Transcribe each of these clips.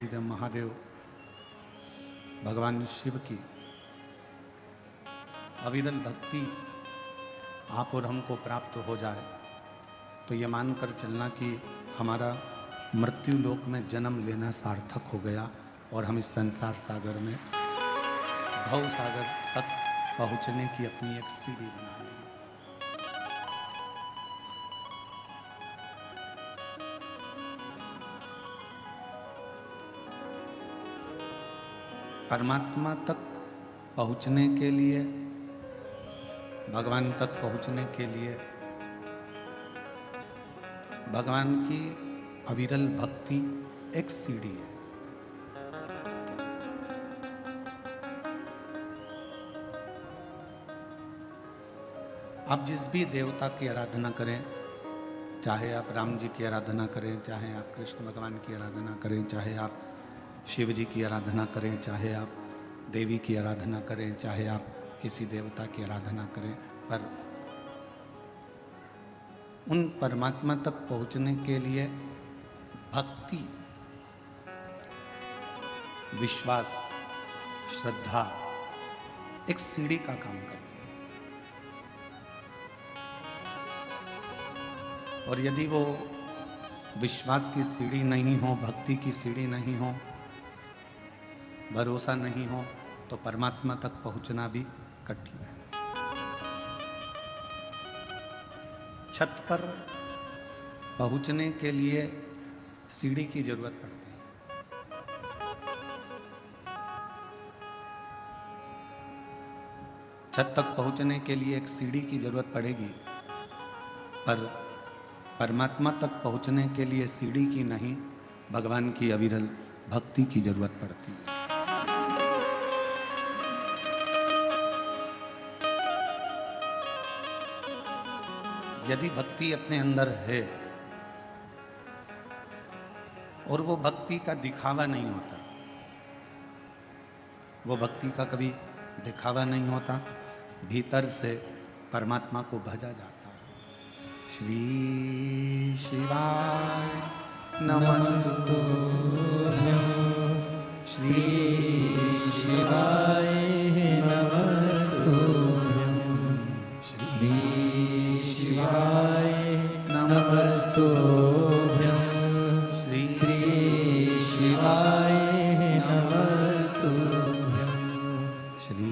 देव महादेव भगवान शिव की अविरल भक्ति आप और हमको प्राप्त हो जाए तो ये मानकर चलना कि हमारा मृत्यु लोक में जन्म लेना सार्थक हो गया और हम इस संसार सागर में भव सागर तक पहुंचने की अपनी एक सीढ़ी बना ली। परमात्मा तक पहुंचने के लिए, भगवान तक पहुंचने के लिए भगवान की अविरल भक्ति एक सीढ़ी है। आप जिस भी देवता की आराधना करें, चाहे आप राम जी की आराधना करें, चाहे आप कृष्ण भगवान की आराधना करें, चाहे आप शिव जी की आराधना करें, चाहे आप देवी की आराधना करें, चाहे आप किसी देवता की आराधना करें, पर उन परमात्मा तक पहुंचने के लिए भक्ति, विश्वास, श्रद्धा एक सीढ़ी का काम करती है। और यदि वो विश्वास की सीढ़ी नहीं हो, भक्ति की सीढ़ी नहीं हो, भरोसा नहीं हो, तो परमात्मा तक पहुंचना भी कठिन है। छत पर पहुंचने के लिए सीढ़ी की जरूरत पड़ती है। छत तक पहुंचने के लिए एक सीढ़ी की जरूरत पड़ेगी, पर परमात्मा तक पहुंचने के लिए सीढ़ी की नहीं, भगवान की अविरल भक्ति की जरूरत पड़ती है। यदि भक्ति अपने अंदर है और वो भक्ति का दिखावा नहीं होता, वो भक्ति का कभी दिखावा नहीं होता, भीतर से परमात्मा को भजा जाता है। श्री शिवाय नमस्तुभ्यं, श्री शिवाय नमस्तुभ्यं, श्री शिवाय नमस्तुभ्यं, श्री शिवाय नमस्तुभ्यं, श्री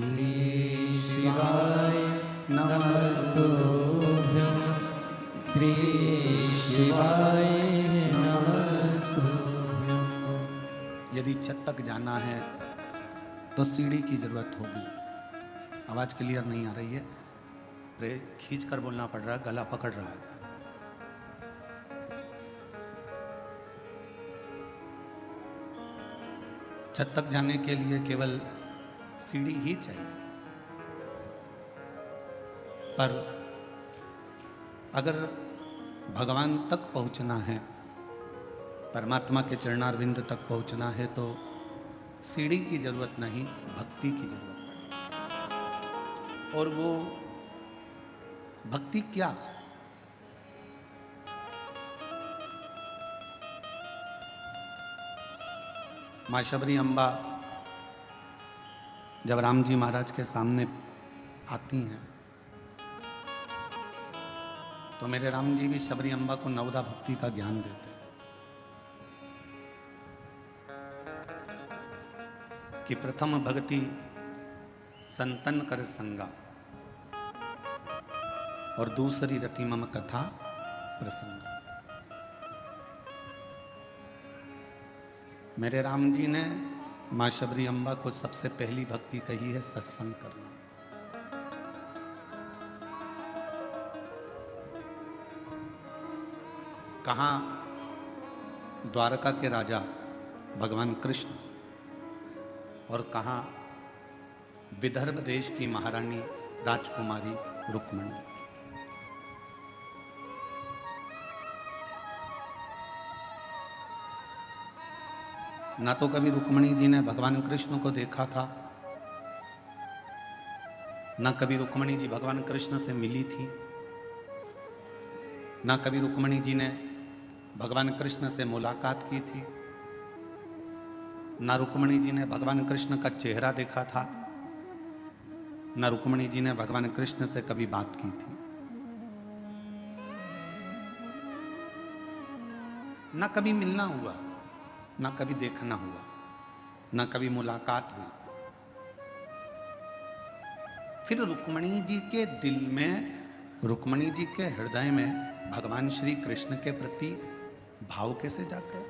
शिवाय नमस्तुभ्यं, श्री शिवाय नमस्तुभ्यं। यदि छत तक जाना है तो सीढ़ी की जरूरत होगी। आवाज क्लियर नहीं आ रही है, खींच कर बोलना पड़ रहा है, गला पकड़ रहा है। छत तक जाने के लिए केवल सीढ़ी ही चाहिए, पर अगर भगवान तक पहुंचना है, परमात्मा के चरणारविंद तक पहुंचना है, तो सीढ़ी की जरूरत नहीं, भक्ति की जरूरत पड़ेगी। और वो भक्ति क्या है? मां शबरी अम्बा जब राम जी महाराज के सामने आती हैं तो मेरे राम जी भी शबरी अम्बा को नवदा भक्ति का ज्ञान देते हैं कि प्रथम भक्ति संतन कर संगा और दूसरी रति मम कथा प्रसंग। मेरे राम जी ने मां शबरी अम्बा को सबसे पहली भक्ति कही है सत्संग करना। कहाँ द्वारका के राजा भगवान कृष्ण और कहाँ विदर्भ देश की महारानी राजकुमारी रुक्मणी। ना तो कभी रुक्मणी जी ने भगवान कृष्ण को देखा था, ना कभी रुक्मणी जी भगवान कृष्ण से मिली थी, ना कभी रुक्मणी जी ने भगवान कृष्ण से मुलाकात की थी, ना रुक्मणी जी ने भगवान कृष्ण का चेहरा देखा था, ना रुक्मणी जी ने भगवान कृष्ण से कभी बात की थी, ना कभी मिलना हुआ, ना कभी देखना हुआ, ना कभी मुलाकात हुई। फिर रुक्मणी जी के दिल में, रुक्मणी जी के हृदय में भगवान श्री कृष्ण के प्रति भाव कैसे जाग गया?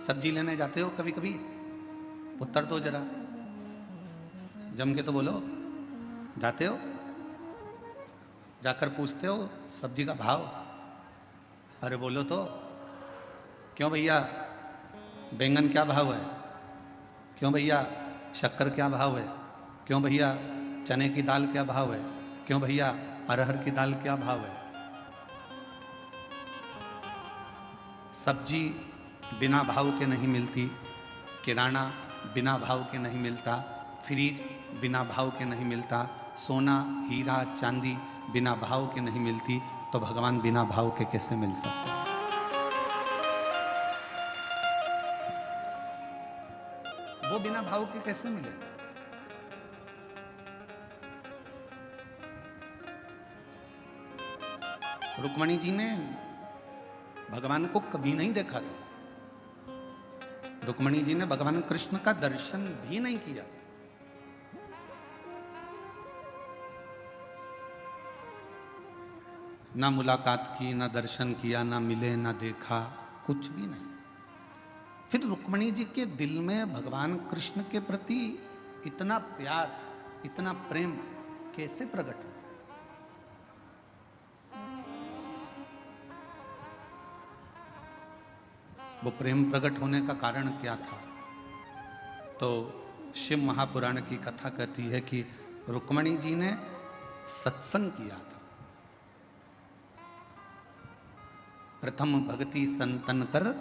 सब्जी लेने जाते हो कभी कभी? उत्तर दो जरा, जम के तो बोलो। जाते हो? जाकर पूछते हो सब्जी का भाव? अरे बोलो तो। क्यों भैया बैंगन क्या भाव है? क्यों भैया शक्कर क्या भाव है? क्यों भैया चने की दाल क्या भाव है? क्यों भैया अरहर की दाल क्या भाव है? सब्जी बिना भाव के नहीं मिलती, किराना बिना भाव के नहीं मिलता, फ्रिज बिना भाव के नहीं मिलता, सोना हीरा चांदी बिना भाव के नहीं मिलती, तो भगवान बिना भाव के कैसे मिल सकते हैं? वो बिना भाव के कैसे मिले? रुक्मणी जी ने भगवान को कभी नहीं देखा था, रुक्मणी जी ने भगवान कृष्ण का दर्शन भी नहीं किया था। ना मुलाकात की, ना दर्शन किया, ना मिले, ना देखा, कुछ भी नहीं। फिर रुक्मणी जी के दिल में भगवान कृष्ण के प्रति इतना प्यार, इतना प्रेम कैसे प्रकट हुआ? वो प्रेम प्रकट होने का कारण क्या था? तो शिव महापुराण की कथा कहती है कि रुक्मणी जी ने सत्संग किया था। प्रथम भक्ति संतन कर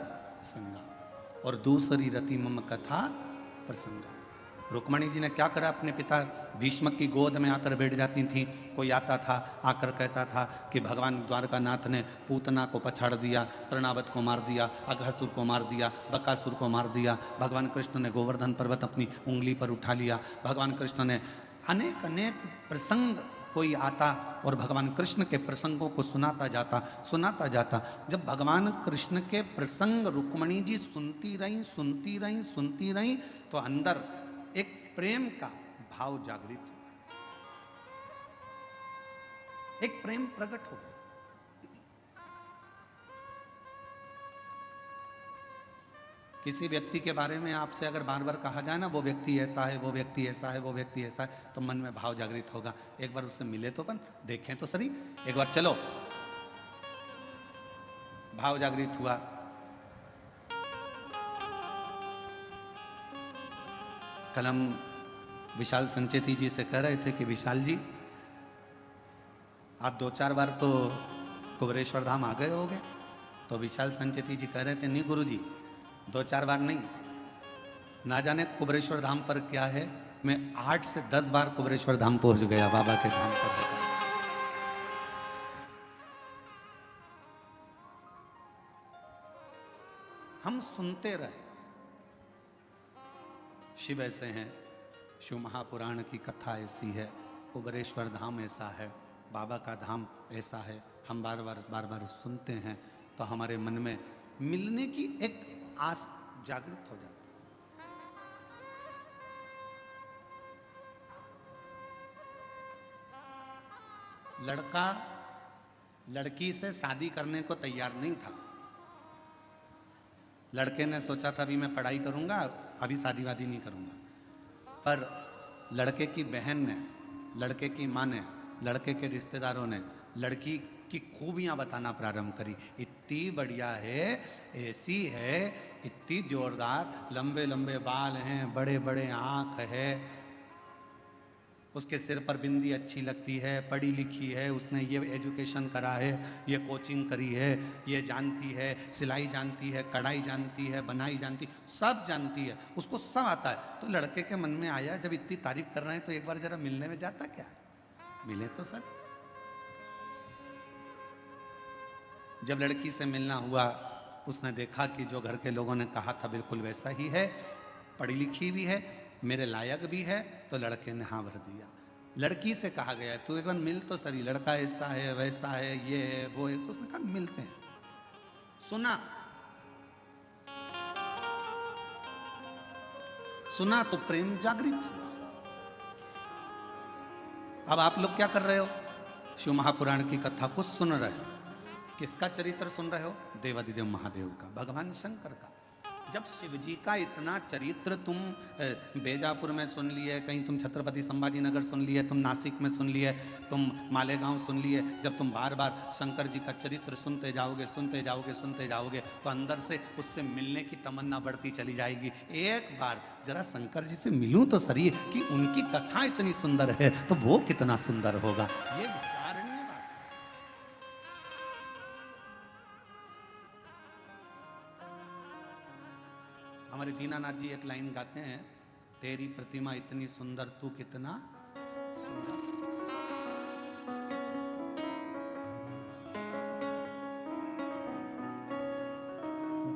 संगा, और दूसरी रति मम कथा प्रसंगा। रुक्मणी जी ने क्या करा? अपने पिता भीष्म की गोद में आकर बैठ जाती थी। कोई आता था, आकर कहता था कि भगवान द्वारकानाथ ने पूतना को पछाड़ दिया, तृणावत को मार दिया, अघासुर को मार दिया, बकासुर को मार दिया। भगवान कृष्ण ने गोवर्धन पर्वत अपनी उंगली पर उठा लिया। भगवान कृष्ण ने अनेक अनेक प्रसंग, कोई आता और भगवान कृष्ण के प्रसंगों को सुनाता जाता। जब भगवान कृष्ण के प्रसंग रुक्मणी जी सुनती रहीं, तो अंदर एक प्रेम का भाव जागृत हुआ, एक प्रेम प्रकट हो गया। किसी व्यक्ति के बारे में आपसे अगर बार बार कहा जाए ना, वो व्यक्ति ऐसा है, वो व्यक्ति ऐसा है, वो व्यक्ति ऐसा है, तो मन में भाव जागृत होगा। एक बार उससे मिले तो देखें तो सही, एक बार चलो। भाव जागृत हुआ। कल हम विशाल संचेती जी से कह रहे थे कि विशाल जी, आप 2-4 बार तो कुबेरेश्वर धाम आ गए होगे। तो विशाल संचेती जी कह रहे थे, नहीं गुरु जी, 2-4 बार नहीं, ना जाने कुबेरेश्वर धाम पर क्या है, मैं 8 से 10 बार कुबेरेश्वर धाम पहुंच गया, बाबा के धाम पर। हम सुनते रहे, शिव ऐसे हैं, शिव महापुराण की कथा ऐसी है, कुबेरेश्वर धाम ऐसा है, बाबा का धाम ऐसा है। हम बार बार सुनते हैं तो हमारे मन में मिलने की एक आस जागृत हो जाती। लड़का लड़की से शादी करने को तैयार नहीं था। लड़के ने सोचा था अभी मैं पढ़ाई करूंगा, अभी शादी वादी नहीं करूंगा। पर लड़के की बहन ने, लड़के की माँ ने, लड़के के रिश्तेदारों ने लड़की की खूबियां बताना प्रारंभ करी। इतनी बढ़िया है, ऐसी है, इतनी जोरदार, लंबे लंबे बाल हैं, बड़े बड़े आँख है, उसके सिर पर बिंदी अच्छी लगती है, पढ़ी लिखी है, उसने ये एजुकेशन करा है, ये कोचिंग करी है, ये जानती है, सिलाई जानती है, कढ़ाई जानती है, बनाई जानती, सब जानती है, उसको सब आता है। तो लड़के के मन में आया, जब इतनी तारीफ कर रहे हैं तो एक बार जरा मिलने में जाता क्या है, मिले तो सर। जब लड़की से मिलना हुआ, उसने देखा कि जो घर के लोगों ने कहा था बिल्कुल वैसा ही है, पढ़ी लिखी भी है, मेरे लायक भी है, तो लड़के ने हाँ भर दिया। लड़की से कहा गया तू एक बार मिल तो सही, लड़का ऐसा है वैसा है ये है वो है, तो उसने कहा मिलते हैं। सुना तो प्रेम जागृत हुआ। अब आप लोग क्या कर रहे हो? शिव महापुराण की कथा को सुन रहे हो। किसका चरित्र सुन रहे हो? देवादिदेव महादेव का, भगवान शंकर का। जब शिव जी का इतना चरित्र तुम बेजापुर में सुन लिए, कहीं तुम छत्रपति संभाजी नगर सुन लिए, तुम नासिक में सुन लिए, तुम मालेगांव सुन लिए, जब तुम बार बार शंकर जी का चरित्र सुनते जाओगे सुनते जाओगे सुनते जाओगे, तो अंदर से उससे मिलने की तमन्ना बढ़ती चली जाएगी। एक बार जरा शंकर जी से मिलूं तो सही, कि उनकी कथा इतनी सुंदर है तो वो कितना सुंदर होगा। ये विचारणीय बात। हमारे दीनानाथ जी एक लाइन गाते हैं, तेरी प्रतिमा इतनी सुंदर तू कितना सुंदर।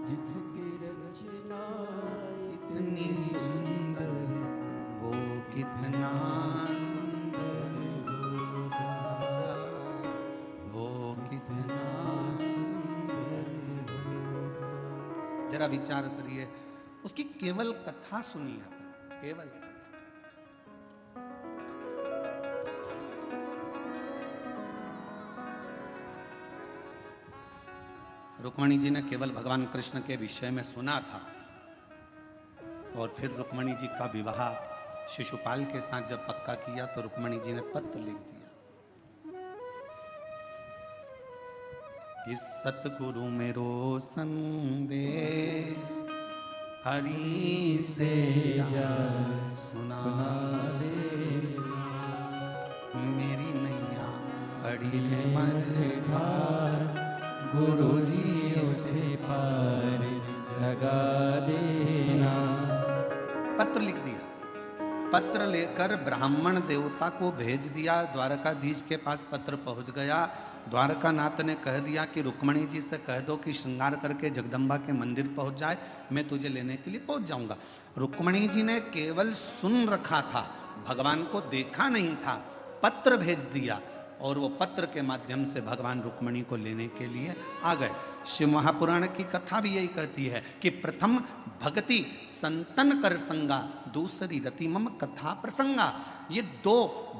जिसकी रचना इतनी सुंदर वो कितना सुंदर होगा, वो कितना सुंदर होगा। जरा विचार करिए, उसकी केवल कथा सुनिए, केवल कथा। रुक्मणी जी ने केवल भगवान कृष्ण के विषय में सुना था, और फिर रुक्मणी जी का विवाह शिशुपाल के साथ जब पक्का किया तो रुक्मणी जी ने पत्र लिख दिया कि सतगुरु मेरो संदेश हरि से जा सुना दे, मेरी नैया पड़ी है मझधार, गुरु जी उसे पार लगा देना। पत्र लिख दिया। पत्र लेकर ब्राह्मण देवता को भेज दिया। द्वारकाधीश के पास पत्र पहुंच गया। द्वारकानाथ ने कह दिया कि रुक्मणी जी से कह दो कि श्रृंगार करके जगदम्बा के मंदिर पहुंच जाए, मैं तुझे लेने के लिए पहुंच जाऊंगा। रुक्मणी जी ने केवल सुन रखा था, भगवान को देखा नहीं था। पत्र भेज दिया और वो पत्र के माध्यम से भगवान रुक्मणी को लेने के लिए आ गए। शिव महापुराण की कथा भी यही कहती है कि प्रथम भक्ति संतन कर संगा, दूसरी रति मम कथा प्रसंगा। ये दो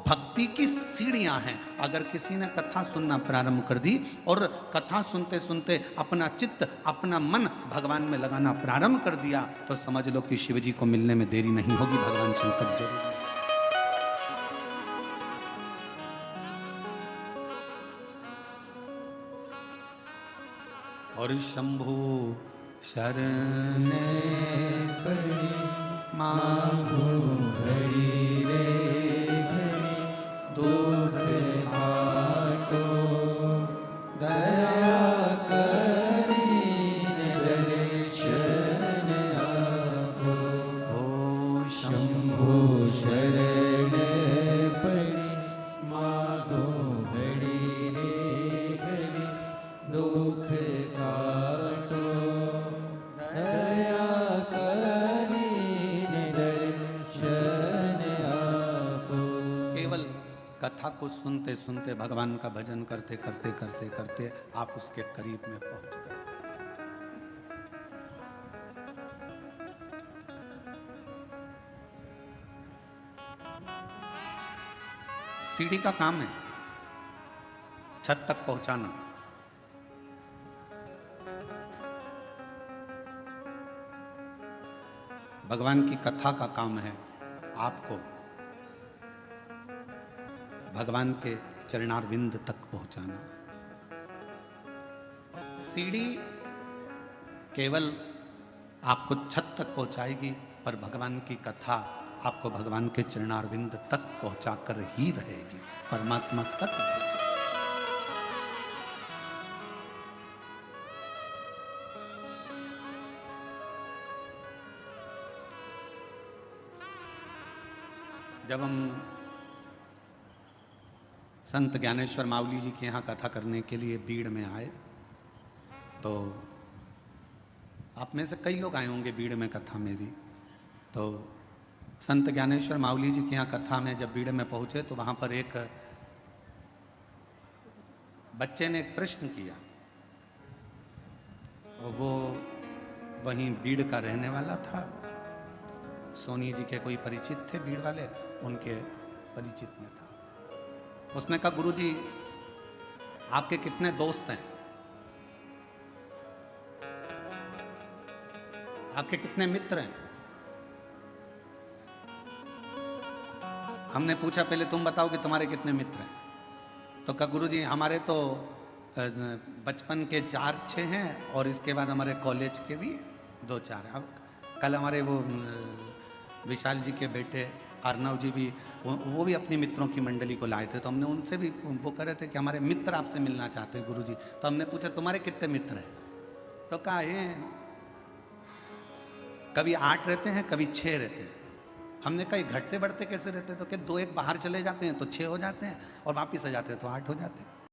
भक्ति की सीढ़ियां हैं। अगर किसी ने कथा सुनना प्रारंभ कर दी और कथा सुनते सुनते अपना चित्त अपना मन भगवान में लगाना प्रारंभ कर दिया, तो समझ लो कि शिव जी को मिलने में देरी नहीं होगी, भगवान शंकर जरूर। और शंभु शरण पड़ी मांगो घड़ी रे घड़ी, दुख काटो दया करी दर्शन आपो। ओ शंभु शरण पड़ी मांगो घड़ी रे घड़ी, दुख कथा को सुनते सुनते भगवान का भजन करते करते करते करते आप उसके करीब में पहुंच गए। सीढ़ी का काम है छत तक पहुंचाना। भगवान की कथा का काम है आपको भगवान के चरणारविंद तक पहुंचाना। सीढ़ी केवल आपको छत तक पहुंचाएगी, पर भगवान की कथा आपको भगवान के चरणारविंद तक पहुंचाकर ही रहेगी, परमात्मा तक भेजेगी। जब हम संत ज्ञानेश्वर मावली जी के यहाँ कथा करने के लिए बीड़ में आए, तो आप में से कई लोग आए होंगे भीड़ में कथा में भी। तो संत ज्ञानेश्वर मावली जी के यहाँ कथा में जब भीड़ में पहुँचे तो वहाँ पर एक बच्चे ने एक प्रश्न किया और वो वहीं भीड़ का रहने वाला था। सोनी जी के कोई परिचित थे भीड़ वाले, उनके परिचित में था। उसने कहा गुरुजी आपके कितने दोस्त हैं, आपके कितने मित्र हैं? हमने पूछा पहले तुम बताओ कि तुम्हारे कितने मित्र हैं। तो कहा गुरुजी हमारे तो बचपन के 4-6 हैं और इसके बाद हमारे कॉलेज के भी 2-4 हैं। अब कल हमारे वो विशाल जी के बेटे अर्नव जी भी वो भी अपनी मित्रों की मंडली को लाए थे। तो हमने उनसे भी वो कह रहे थे कि हमारे मित्र आपसे मिलना चाहते हैं गुरुजी। तो हमने पूछा तुम्हारे कितने मित्र हैं? तो कहा ये कभी 8 रहते हैं, कभी 6 रहते हैं। हमने कहा घटते बढ़ते कैसे रहते? तो कि 2-1 बाहर चले जाते हैं तो 6 हो जाते हैं और वापिस आ जाते हैं तो 8 हो जाते हैं।